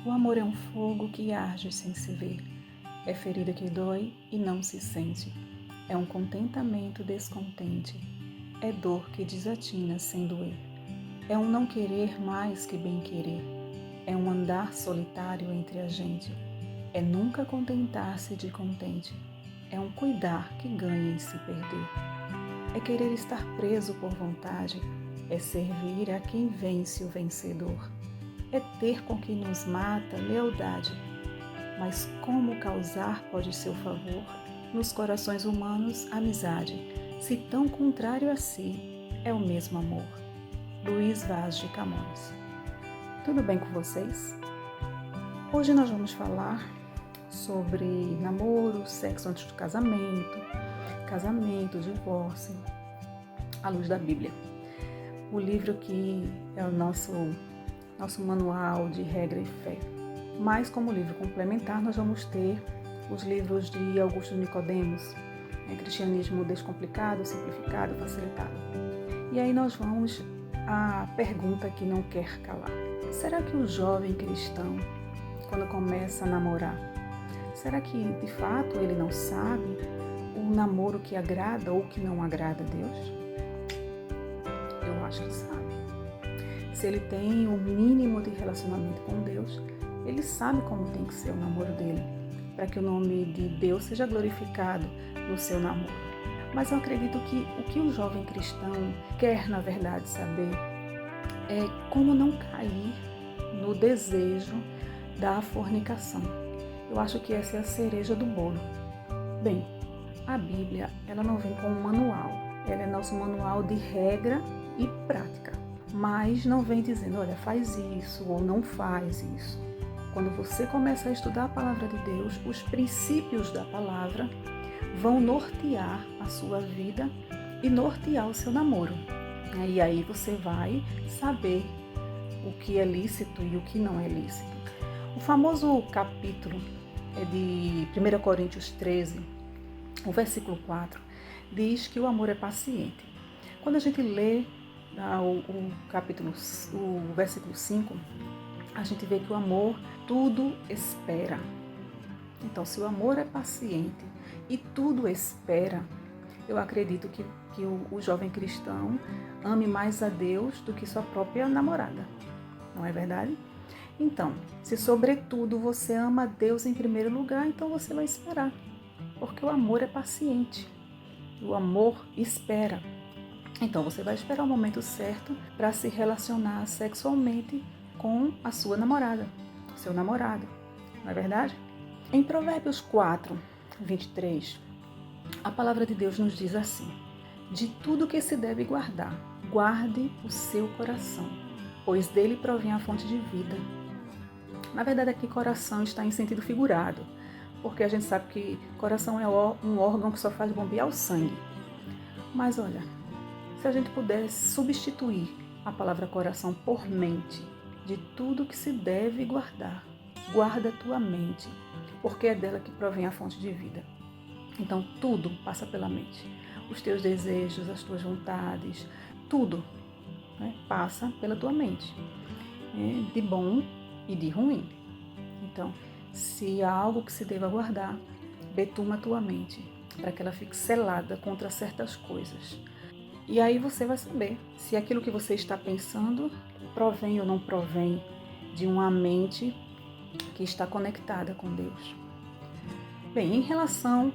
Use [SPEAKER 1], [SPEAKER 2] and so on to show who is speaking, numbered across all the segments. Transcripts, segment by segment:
[SPEAKER 1] O amor é um fogo que arde sem se ver. É ferida que dói e não se sente. É um contentamento descontente. É dor que desatina sem doer. É um não querer mais que bem querer. É um andar solitário entre a gente. É nunca contentar-se de contente. É um cuidar que ganha em se perder. É querer estar preso por vontade. É servir a quem vence o vencedor. É ter com quem nos mata lealdade. Mas como causar pode seu favor nos corações humanos amizade, se tão contrário a si é o mesmo amor? Luís Vaz de Camões. Tudo bem com vocês? Hoje nós vamos falar sobre namoro, sexo antes do casamento, divórcio, à luz da Bíblia. O livro que é o nosso manual de regra e fé. Mas como livro complementar nós vamos ter os livros de Augusto Nicodemos, Cristianismo Descomplicado, Simplificado, Facilitado. E aí nós vamos à pergunta que não quer calar. Será que o jovem cristão, quando começa a namorar, será que de fato ele não sabe o namoro que agrada ou que não agrada a Deus? Eu acho que sabe. Se ele tem o mínimo de relacionamento com Deus, ele sabe como tem que ser o namoro dele, para que o nome de Deus seja glorificado no seu namoro. Mas eu acredito que o que o jovem cristão quer, na verdade, saber é como não cair no desejo da fornicação. Eu acho que essa é a cereja do bolo. Bem, a Bíblia, ela não vem com um manual. Ela é nosso manual de regra e prática. Mas não vem dizendo, olha, faz isso ou não faz isso. Quando você começa a estudar a palavra de Deus, os princípios da palavra vão nortear a sua vida e nortear o seu namoro. E aí você vai saber o que é lícito e o que não é lícito. O famoso capítulo é de 1 Coríntios 13, o versículo 4, diz que o amor é paciente. Quando a gente lê o versículo 5, a gente vê que o amor tudo espera. Então, se o amor é paciente e tudo espera, eu acredito que o jovem cristão ame mais a Deus do que sua própria namorada. Não é verdade? Então, se sobretudo você ama a Deus em primeiro lugar, então você vai esperar. Porque o amor é paciente. O amor espera. Então, você vai esperar o momento certo para se relacionar sexualmente com a sua namorada, seu namorado, não é verdade? Em Provérbios 4, 23, a palavra de Deus nos diz assim: de tudo que se deve guardar, guarde o seu coração, pois dele provém a fonte de vida. Na verdade, aqui coração está em sentido figurado, porque a gente sabe que coração é um órgão que só faz bombear o sangue. Mas olha, se a gente pudesse substituir a palavra coração por mente, de tudo que se deve guardar, guarda a tua mente, porque é dela que provém a fonte de vida. Então tudo passa pela mente. Os teus desejos, as tuas vontades, tudo, passa pela tua mente, de bom e de ruim. Então, se há algo que se deva guardar, betuma a tua mente, para que ela fique selada contra certas coisas. E aí você vai saber se aquilo que você está pensando provém ou não provém de uma mente que está conectada com Deus. Bem, em relação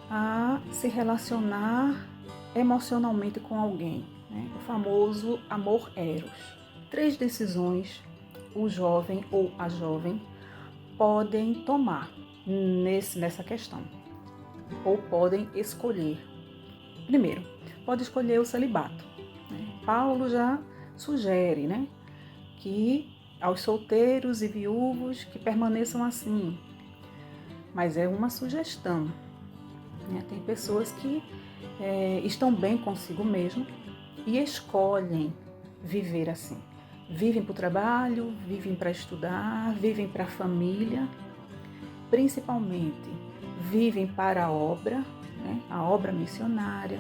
[SPEAKER 1] a se relacionar emocionalmente com alguém, o famoso amor eros. 3 decisões o jovem ou a jovem podem tomar nessa questão, ou podem escolher. Primeiro, pode escolher o celibato. Paulo já sugere, que aos solteiros e viúvos que permaneçam assim. Mas é uma sugestão. Tem pessoas que estão bem consigo mesmo e escolhem viver assim. Vivem para o trabalho, vivem para estudar, vivem para a família, principalmente vivem para a obra missionária,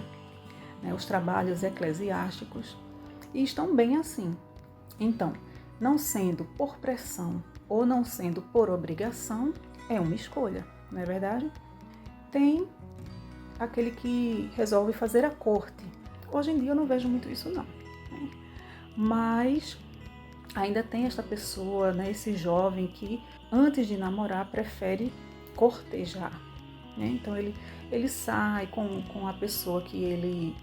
[SPEAKER 1] os trabalhos eclesiásticos, e estão bem assim. Então, não sendo por pressão ou não sendo por obrigação, é uma escolha, não é verdade? Tem aquele que resolve fazer a corte. Hoje em dia eu não vejo muito isso não, né? Mas ainda tem esta pessoa, né, esse jovem que antes de namorar prefere cortejar, né? Então ele sai com a pessoa que ele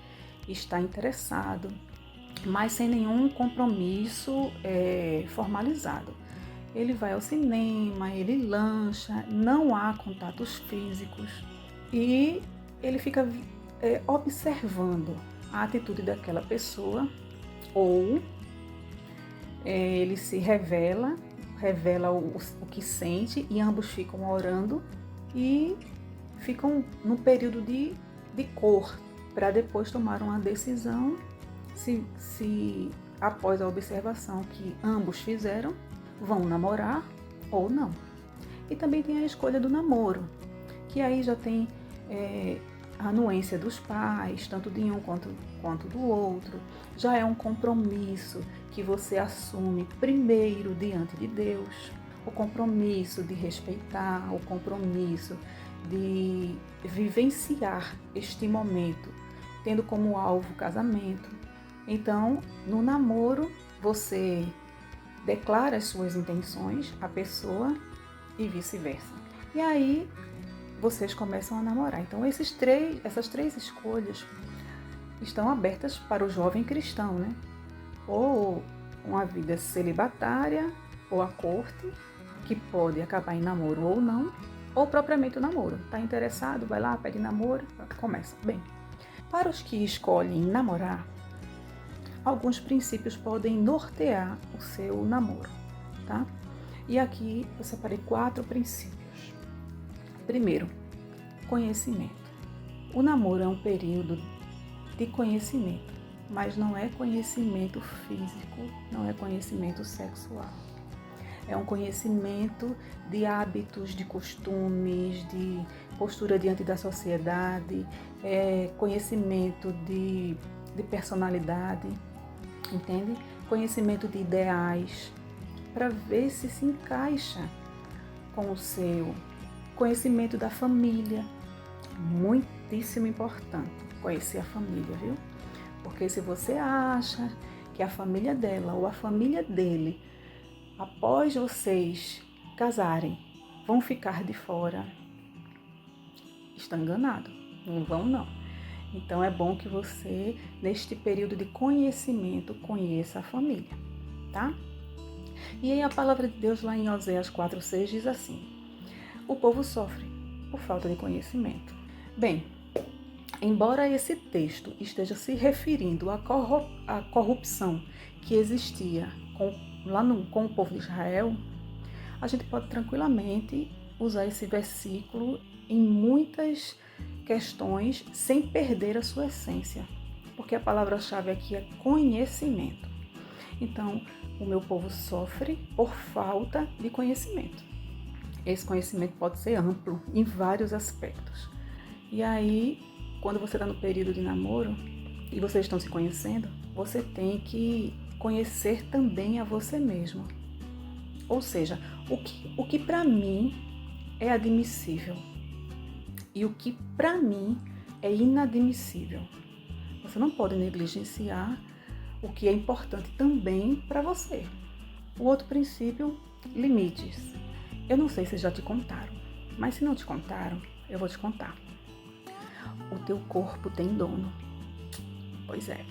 [SPEAKER 1] está interessado, mas sem nenhum compromisso formalizado. Ele vai ao cinema, ele lancha, não há contatos físicos e ele fica observando a atitude daquela pessoa, ou ele se revela o que sente, e ambos ficam orando e ficam no período de cor, para depois tomar uma decisão se após a observação que ambos fizeram, vão namorar ou não. E também tem a escolha do namoro, que aí já tem a anuência dos pais, tanto de um quanto do outro. Já é um compromisso que você assume primeiro diante de Deus, o compromisso de respeitar, o compromisso de vivenciar este momento, tendo como alvo o casamento. Então, no namoro, você declara as suas intenções à pessoa e vice-versa. E aí, vocês começam a namorar. Então, essas três escolhas estão abertas para o jovem cristão, né? Ou uma vida celibatária, ou a corte, que pode acabar em namoro ou não, ou propriamente o namoro. Está interessado? Vai lá, pede namoro, começa. Bem, para os que escolhem namorar, alguns princípios podem nortear o seu namoro, tá? E aqui eu separei 4 princípios. Primeiro, conhecimento. O namoro é um período de conhecimento, mas não é conhecimento físico, não é conhecimento sexual. É um conhecimento de hábitos, de costumes, de postura diante da sociedade, conhecimento de personalidade, entende? Conhecimento de ideais, para ver se encaixa com o seu. Conhecimento da família, muitíssimo importante, conhecer a família, viu? Porque se você acha que a família dela ou a família dele, após vocês casarem, vão ficar de fora, está enganado, não vão não. Então é bom que você, neste período de conhecimento, conheça a família, tá? E aí a palavra de Deus lá em Oséias 4:6 diz assim: o povo sofre por falta de conhecimento. Bem, embora esse texto esteja se referindo à corrupção que existia com o povo de Israel, a gente pode tranquilamente usar esse versículo em muitas questões sem perder a sua essência, porque a palavra-chave aqui é conhecimento. Então, o meu povo sofre por falta de conhecimento. Esse conhecimento pode ser amplo em vários aspectos. E aí, quando você está no período de namoro e vocês estão se conhecendo, você tem que conhecer também a você mesmo. Ou seja, o que para mim é admissível e o que para mim é inadmissível. Você não pode negligenciar o que é importante também para você. O outro princípio, limites. Eu não sei se já te contaram, mas se não te contaram, eu vou te contar. O teu corpo tem dono. Pois é.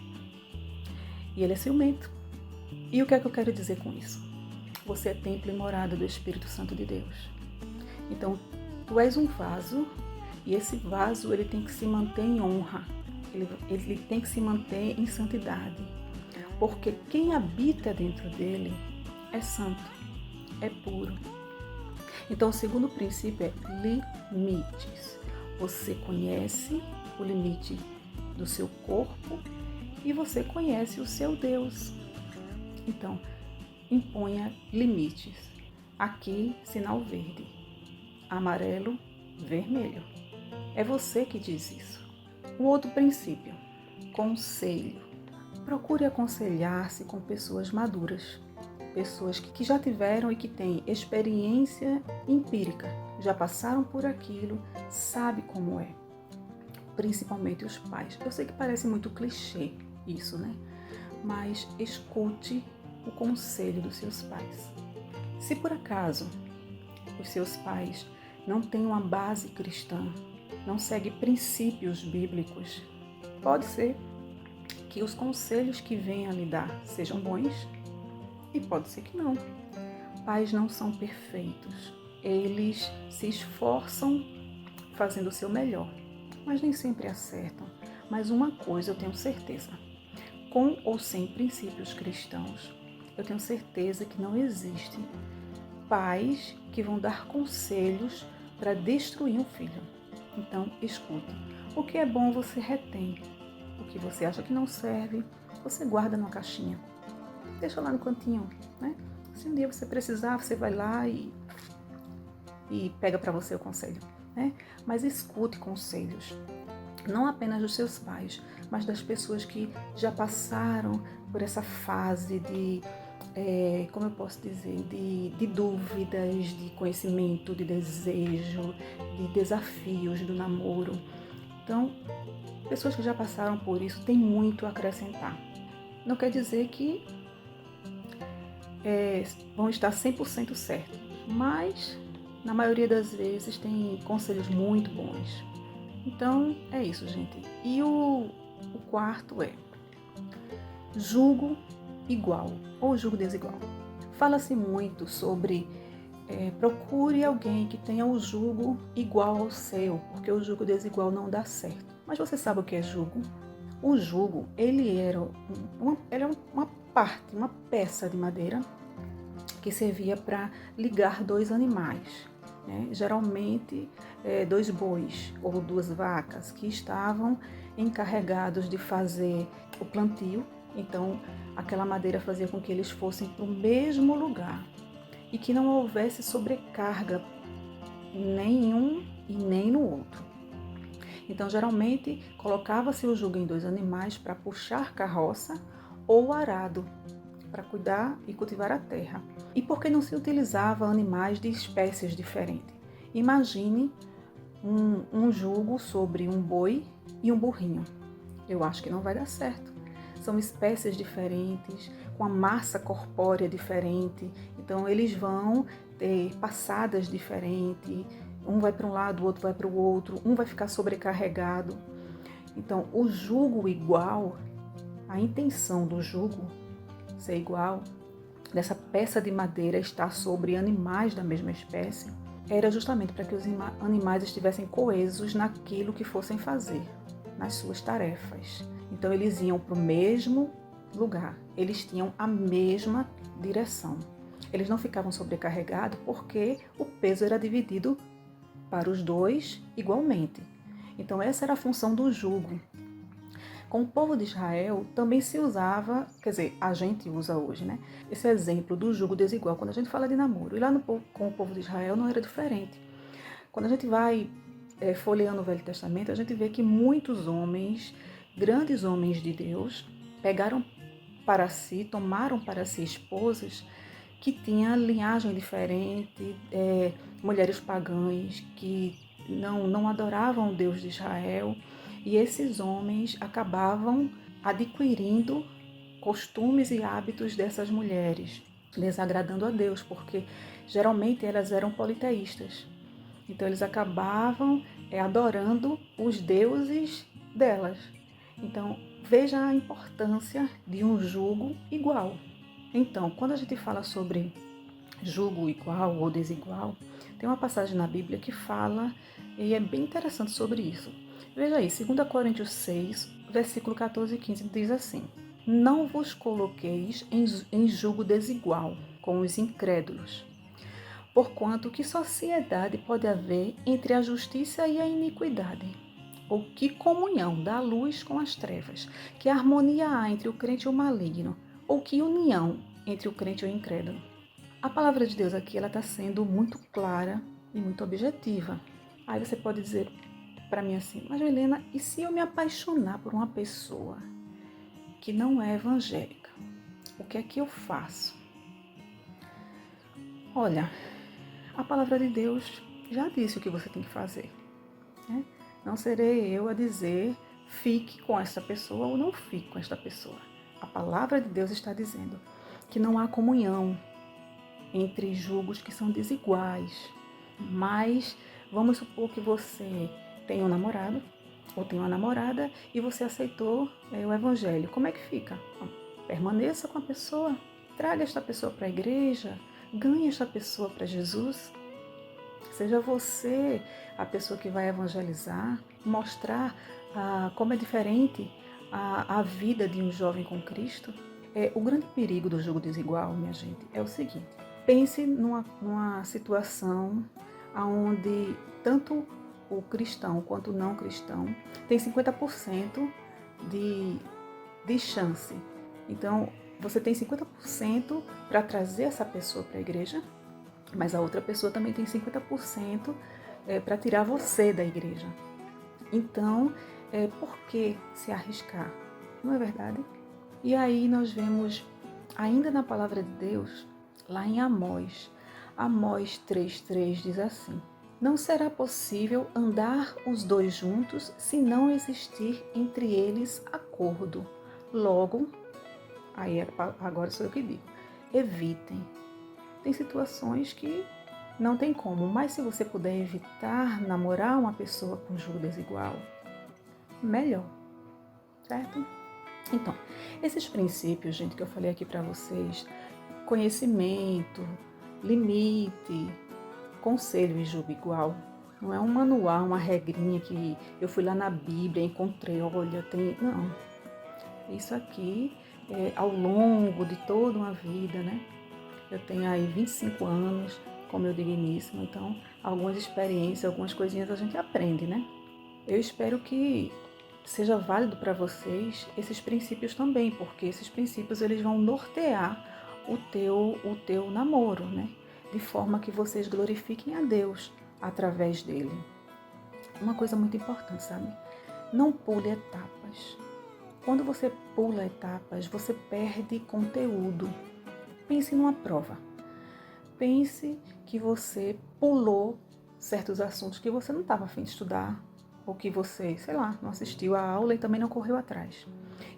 [SPEAKER 1] E ele é ciumento. E o que é que eu quero dizer com isso? Você é templo e morada do Espírito Santo de Deus. Então, tu és um vaso, e esse vaso ele tem que se manter em honra. Ele tem que se manter em santidade. Porque quem habita dentro dele é santo, é puro. Então, o segundo princípio é limites. Você conhece o limite do seu corpo e você conhece o seu Deus. Então, imponha limites. Aqui, sinal verde. Amarelo, vermelho. É você que diz isso. O outro princípio, conselho. Procure aconselhar-se com pessoas maduras. pessoas que já tiveram e que têm experiência empírica, já passaram por aquilo, sabe como é. Principalmente os pais. Eu sei que parece muito clichê isso, né? Mas escute o conselho dos seus pais. Se por acaso os seus pais não têm uma base cristã, não seguem princípios bíblicos, pode ser que os conselhos que venham a lhe dar sejam bons e pode ser que não. Pais não são perfeitos. Eles se esforçam fazendo o seu melhor, mas nem sempre acertam. Mas uma coisa eu tenho certeza, com ou sem princípios cristãos, eu tenho certeza que não existe pais que vão dar conselhos para destruir um filho. Então, escuta. O que é bom você retém. O que você acha que não serve, você guarda numa caixinha. Deixa lá no cantinho, né? Se um dia você precisar, você vai lá e pega para você o conselho, né? Mas escute conselhos, não apenas dos seus pais, mas das pessoas que já passaram por essa fase de, como eu posso dizer, de dúvidas, de conhecimento, de desejo, de desafios do namoro. Então, pessoas que já passaram por isso têm muito a acrescentar. Não quer dizer que vão estar 100% certos, mas na maioria das vezes tem conselhos muito bons. Então, é isso, gente. E o quarto é julgo igual ou julgo desigual. Fala-se muito sobre procure alguém que tenha o julgo igual ao seu, porque o julgo desigual não dá certo. Mas você sabe o que é julgo? O julgo, ele era uma parte, uma peça de madeira que servia para ligar dois animais. Geralmente 2 bois ou 2 vacas que estavam encarregados de fazer o plantio. Então, aquela madeira fazia com que eles fossem para o mesmo lugar e que não houvesse sobrecarga nenhum e nem no outro. Então, geralmente, colocava-se o jugo em 2 animais para puxar carroça ou arado, para cuidar e cultivar a terra. E por que não se utilizava animais de espécies diferentes? Imagine um jugo sobre um boi e um burrinho. Eu acho que não vai dar certo. São espécies diferentes, com a massa corpórea diferente, então eles vão ter passadas diferentes, um vai para um lado, o outro vai para o outro, um vai ficar sobrecarregado. Então, o jugo igual, a intenção do jugo ser igual, dessa peça de madeira estar sobre animais da mesma espécie, era justamente para que os animais estivessem coesos naquilo que fossem fazer, nas suas tarefas. Então eles iam para o mesmo lugar, eles tinham a mesma direção. Eles não ficavam sobrecarregados porque o peso era dividido para os dois igualmente. Então essa era a função do jugo. Com o povo de Israel também se usava, quer dizer, a gente usa hoje, né? Esse exemplo do jugo desigual, quando a gente fala de namoro. E lá com o povo de Israel não era diferente. Quando a gente vai folheando o Velho Testamento, a gente vê que muitos homens, grandes homens de Deus, pegaram para si, tomaram para si esposas que tinham linhagem diferente, mulheres pagãs que não adoravam o Deus de Israel. E esses homens acabavam adquirindo costumes e hábitos dessas mulheres, desagradando a Deus, porque geralmente elas eram politeístas. Então eles acabavam adorando os deuses delas. Então veja a importância de um jugo igual. Então, quando a gente fala sobre jugo igual ou desigual, tem uma passagem na Bíblia que fala, e é bem interessante sobre isso. Veja aí, 2 Coríntios 6, versículo 14 e 15, diz assim: não vos coloqueis em jugo desigual com os incrédulos, porquanto que sociedade pode haver entre a justiça e a iniquidade? Ou que comunhão da luz com as trevas? Que harmonia há entre o crente e o maligno? Ou que união entre o crente e o incrédulo? A palavra de Deus aqui ela está sendo muito clara e muito objetiva. Aí você pode dizer para mim assim: mas Helena, e se eu me apaixonar por uma pessoa que não é evangélica? O que é que eu faço? Olha, a palavra de Deus já disse o que você tem que fazer, né? Não serei eu a dizer fique com esta pessoa ou não fique com esta pessoa. A palavra de Deus está dizendo que não há comunhão entre julgos que são desiguais. Mas vamos supor que você tem um namorado ou tem uma namorada e você aceitou o evangelho. Como é que fica? Permaneça com a pessoa, traga esta pessoa para a igreja, ganhe esta pessoa para Jesus. Seja você a pessoa que vai evangelizar, mostrar como é diferente a vida de um jovem com Cristo. O grande perigo do jogo desigual, minha gente, é o seguinte. Pense numa situação onde tanto o cristão quanto o não cristão tem 50% de chance. Então, você tem 50% para trazer essa pessoa para a igreja, mas a outra pessoa também tem 50% para tirar você da igreja. Então, por que se arriscar? Não é verdade? E aí nós vemos, ainda na palavra de Deus, lá em Amós 3:3 diz assim: não será possível andar os dois juntos se não existir entre eles acordo. Logo, agora sou eu que digo, evitem. Tem situações que não tem como, mas se você puder evitar namorar uma pessoa com julgo desigual, melhor, certo? Então, esses princípios, gente, que eu falei aqui para vocês, conhecimento, limite, conselho e julgo igual, não é um manual, uma regrinha que eu fui lá na Bíblia, encontrei, olha, tem... Não. Isso aqui é ao longo de toda uma vida, né? Eu tenho aí 25 anos como eu digníssima, então algumas experiências, algumas coisinhas a gente aprende, né? Eu espero que seja válido para vocês esses princípios também, porque esses princípios eles vão nortear o teu namoro, né? De forma que vocês glorifiquem a Deus através dele. Uma coisa muito importante, sabe? Não pule etapas. Quando você pula etapas, você perde conteúdo. Pense numa prova. Pense que você pulou certos assuntos que você não estava a fim de estudar, ou que você, sei lá, não assistiu a aula e também não correu atrás.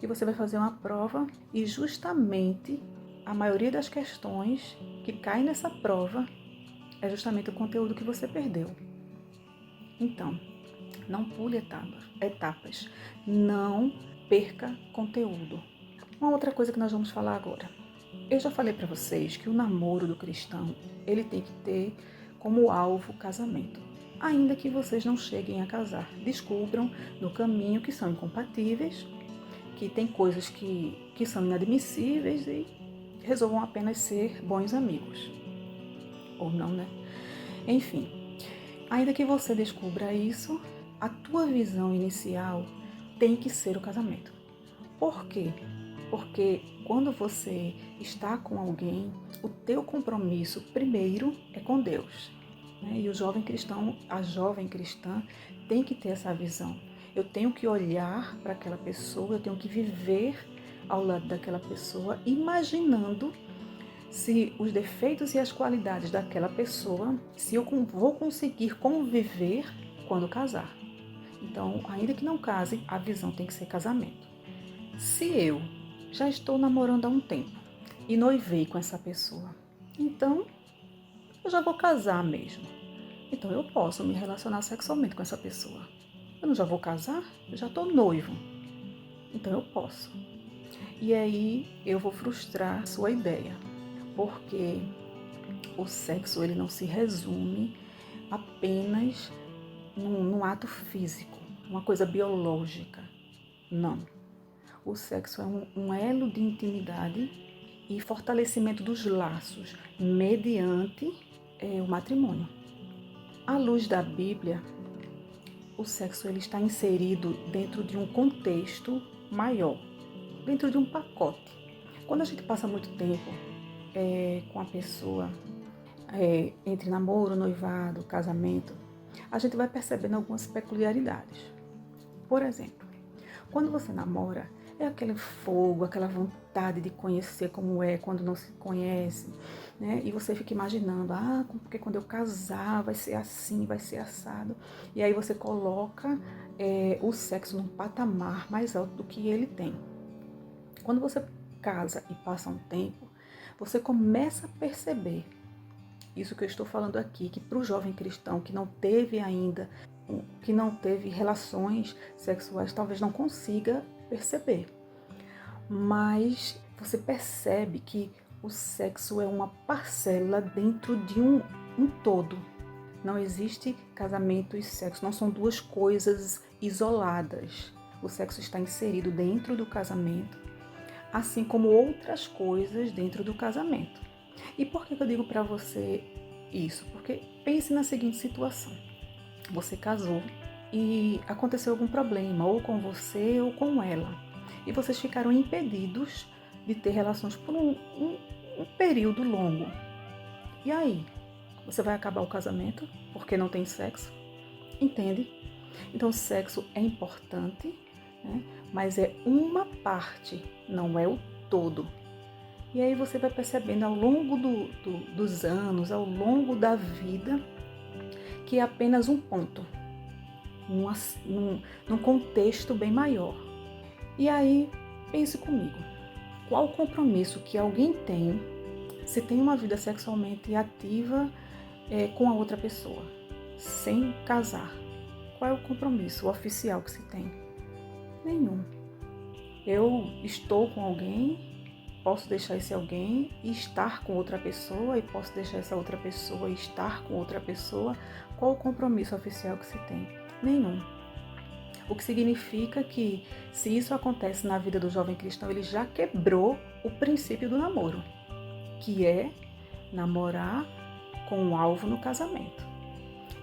[SPEAKER 1] E você vai fazer uma prova e justamente a maioria das questões que caem nessa prova é justamente o conteúdo que você perdeu. Então, não pule etapas. Não perca conteúdo. Uma outra coisa que nós vamos falar agora. Eu já falei para vocês que o namoro do cristão, ele tem que ter como alvo o casamento. Ainda que vocês não cheguem a casar, descubram no caminho que são incompatíveis, que tem coisas que são inadmissíveis e resolvam apenas ser bons amigos. Ou não, né? Enfim, ainda que você descubra isso, a tua visão inicial tem que ser o casamento. Por quê? Porque quando você está com alguém, o teu compromisso primeiro é com Deus. Né? E o jovem cristão, a jovem cristã tem que ter essa visão. Eu tenho que olhar para aquela pessoa, eu tenho que viver ao lado daquela pessoa, imaginando se os defeitos e as qualidades daquela pessoa, se eu vou conseguir conviver quando casar. Então, ainda que não case, a visão tem que ser casamento. Se eu já estou namorando há um tempo e noivei com essa pessoa, então eu já vou casar mesmo. Então eu posso me relacionar sexualmente com essa pessoa. Eu não já vou casar? Eu já estou noivo. Então eu posso. E aí eu vou frustrar a sua ideia, porque o sexo ele não se resume apenas num ato físico, uma coisa biológica. Não. O sexo é um elo de intimidade e fortalecimento dos laços mediante o matrimônio. À luz da Bíblia, o sexo ele está inserido dentro de um contexto maior, dentro de um pacote. Quando a gente passa muito tempo com a pessoa, entre namoro, noivado, casamento, a gente vai percebendo algumas peculiaridades. Por exemplo, quando você namora, É aquele fogo, aquela vontade de conhecer como é quando não se conhece, né? E você fica imaginando, porque quando eu casar vai ser assim, vai ser assado. E aí você coloca o sexo num patamar mais alto do que ele tem. Quando você casa e passa um tempo, você começa a perceber isso que eu estou falando aqui, que para o jovem cristão que não teve ainda, que não teve relações sexuais, talvez não consiga perceber. Mas você percebe que o sexo é uma parcela dentro de um todo. Não existe casamento e sexo, não são duas coisas isoladas. O sexo está inserido dentro do casamento, assim como outras coisas dentro do casamento. E por que eu digo para você isso? Porque pense na seguinte situação. Você casou e aconteceu algum problema, ou com você ou com ela. E vocês ficaram impedidos de ter relações por um período longo. E aí? Você vai acabar o casamento porque não tem sexo? Entende? Então, o sexo é importante, né? Mas é uma parte, não é o todo. E aí você vai percebendo ao longo dos anos, ao longo da vida, que é apenas um ponto, num contexto bem maior. E aí, pense comigo, qual o compromisso que alguém tem se tem uma vida sexualmente ativa com a outra pessoa, sem casar? Qual é o compromisso oficial que se tem? Nenhum. Eu estou com alguém, posso deixar esse alguém e estar com outra pessoa, e posso deixar essa outra pessoa e estar com outra pessoa. Qual o compromisso oficial que se tem? Nenhum. O que significa que, se isso acontece na vida do jovem cristão, ele já quebrou o princípio do namoro, que é namorar com um alvo no casamento.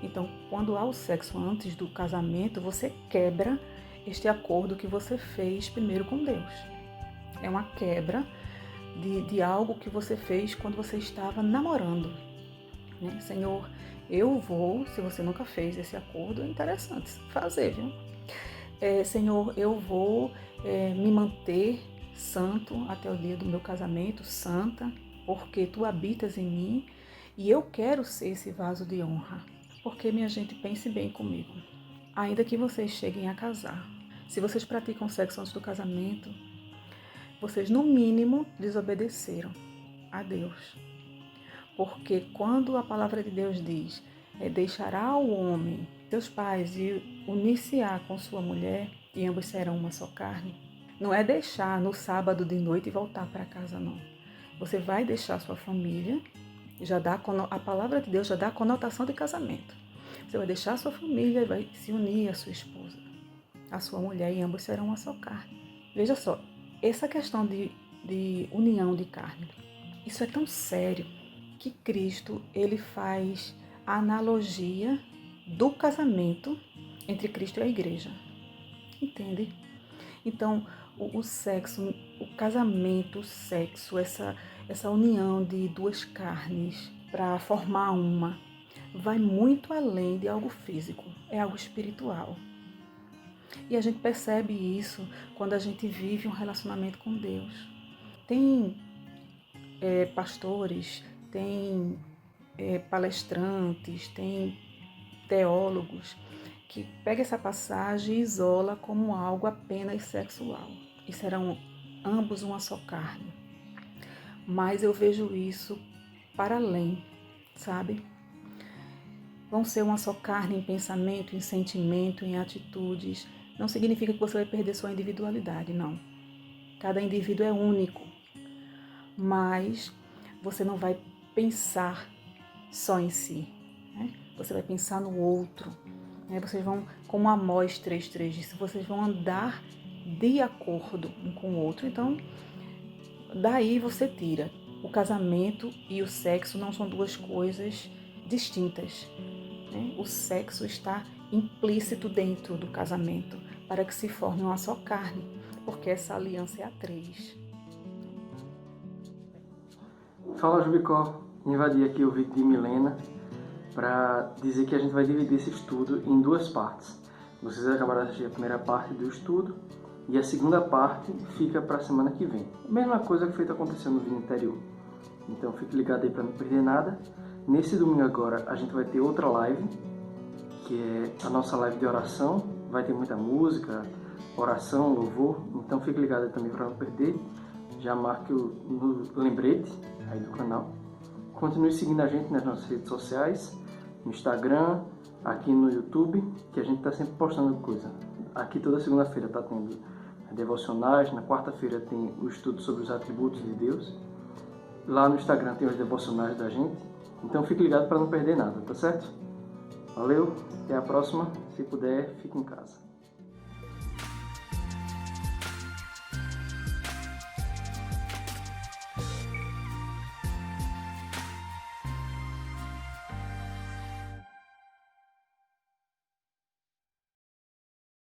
[SPEAKER 1] Então, quando há o sexo antes do casamento, você quebra este acordo que você fez primeiro com Deus. É uma quebra de algo que você fez quando você estava namorando, né? Senhor, eu vou, se você nunca fez esse acordo, é interessante fazer, viu? Senhor, eu vou me manter santo até o dia do meu casamento, santa, porque tu habitas em mim e eu quero ser esse vaso de honra. Porque, minha gente, pense bem comigo. Ainda que vocês cheguem a casar, se vocês praticam sexo antes do casamento, vocês, no mínimo, desobedeceram a Deus. Porque quando a palavra de Deus diz, deixará o homem, seus pais, e unir-se-á com sua mulher, e ambos serão uma só carne, não é deixar no sábado de noite e voltar para casa, não. Você vai deixar sua família, a palavra de Deus já dá a conotação de casamento. Você vai deixar sua família e vai se unir à sua esposa, à sua mulher, e ambos serão uma só carne. Veja só, essa questão de união de carne, isso é tão sério que Cristo, ele faz a analogia do casamento entre Cristo e a igreja. Entende? Então, o sexo, o casamento, o sexo, essa união de duas carnes para formar uma, vai muito além de algo físico, é algo espiritual. E a gente percebe isso quando a gente vive um relacionamento com Deus. Tem pastores, tem palestrantes, tem teólogos que pegam essa passagem e isola como algo apenas sexual. E serão ambos uma só carne. Mas eu vejo isso para além, sabe? Vão ser uma só carne em pensamento, em sentimento, em atitudes. Não significa que você vai perder sua individualidade, não. Cada indivíduo é único. Mas você não vai pensar só em si, né? Você vai pensar no outro, né? Vocês vão, como Amós 3:3 disse, vocês vão andar de acordo um com o outro. Então, daí você tira. O casamento e o sexo não são duas coisas distintas, né? O sexo está implícito dentro do casamento para que se forme uma só carne, porque essa aliança é a três.
[SPEAKER 2] Fala, Jubicó, invadi aqui o vídeo de Milena para dizer que a gente vai dividir esse estudo em duas partes. Vocês acabaram de assistir a primeira parte do estudo e a segunda parte fica para a semana que vem. Mesma coisa que foi acontecendo no vídeo anterior. Então fique ligado aí para não perder nada. Nesse domingo agora a gente vai ter outra live, que é a nossa live de oração. Vai ter muita música, oração, louvor. Então fique ligado aí também para não perder. Já marque no lembrete aí do canal. Continue seguindo a gente nas nossas redes sociais, no Instagram, aqui no YouTube, que a gente está sempre postando coisa. Aqui toda segunda-feira está tendo devocionais, na quarta-feira tem o estudo sobre os atributos de Deus. Lá no Instagram tem os devocionais da gente. Então fique ligado para não perder nada, tá certo? Valeu, até a próxima. Se puder, fique em casa.